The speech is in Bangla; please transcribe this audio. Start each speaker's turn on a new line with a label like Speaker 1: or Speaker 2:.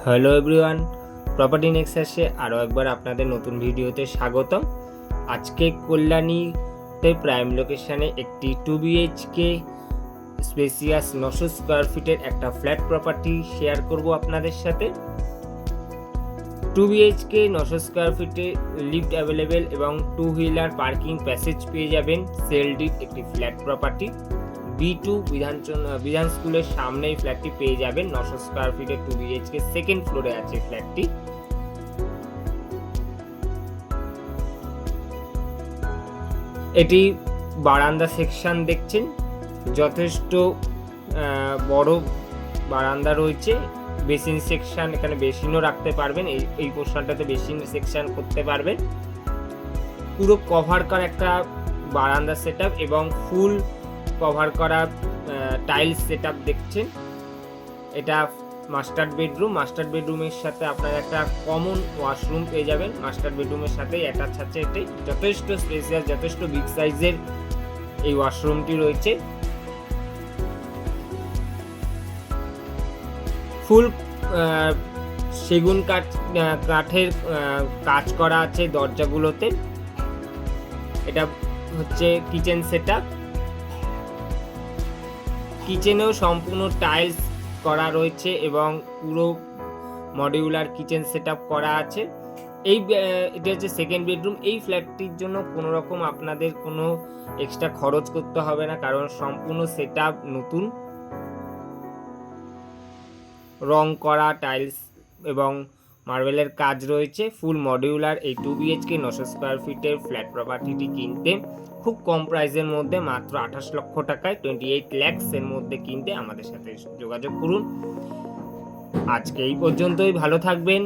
Speaker 1: হ্যালো এভরিওয়ান, প্রপার্টি নেক্সাসে আরও একবার আপনাদের নতুন ভিডিওতে স্বাগতম। আজকে কল্যাণীতে প্রাইম লোকেশানে একটি 2BHK স্পেসিয়াস 900 স্কোয়ার ফিটের একটা ফ্ল্যাট প্রপার্টি শেয়ার করব আপনাদের সাথে। 2BHK 900 স্কোয়ার ফিটে লিফট অ্যাভেলেবেল এবং 2 হুইলার পার্কিং প্যাসেজ পেয়ে যাবেন। সেলডিড একটি ফ্ল্যাট প্রপার্টি। B2 বিধান স্কুলের সামনেই ফ্ল্যাটটি পেয়ে যাবেন। 900 স্কোয়ার ফিটের 2BHK সেকেন্ড ফ্লোরে আছে ফ্ল্যাটটি। এটি বারান্দা সেকশন দেখছেন, যথেষ্ট বড় বারান্দা রয়েছে। বেসিন সেকশন, এখানে বেসিনও রাখতে পারবেন, এই পোর্শনটাতে বেসিন সেকশন করতে পারবেন। পুরো কভার করা একটা বারান্দা সেটআপ এবং ফুল কভার করা টাইলস সেটআপ দেখছেন। এটা মাস্টার বেডরুমের সাথে আপনার একটা কমন ওয়াশরুম পেয়ে যাবেন। মাস্টার বেডরুমের সাথে অ্যাটাচ আছে। এটাই যথেষ্ট স্পেসিয়াস, যথেষ্ট বিগ সাইজের এই ওয়াশরুমটি রয়েছে। ফুল সেগুন কাঠের কাজ করা আছে দরজাগুলোতে। এটা হচ্ছে কিচেন সেটআপ। কিচেনেও সম্পূর্ণ টাইলস করা রয়েছে এবং পুরো মডিউলার কিচেন সেটআপ করা আছে। এটা হচ্ছে সেকেন্ড বেডরুম। এই ফ্ল্যাটটির জন্য কোনো রকম আপনাদের কোনো এক্সট্রা খরচ করতে হবে না, কারণ সম্পূর্ণ সেটআপ নতুন, রং করা টাইলস এবং মার্বেলের কাজ রয়েছে। ফুল মডিউলার এই 2BHK 900 স্কোয়ার ফিটের ফ্ল্যাট প্রপার্টিটি কিনতে খুব কম প্রাইসের মধ্যে, মাত্র 28 লক্ষ টাকায় 28 lakhs এর মধ্যে কিনতে আমাদের সাথে যোগাযোগ করুন। আজকে এই পর্যন্তই। ভালো থাকবেন।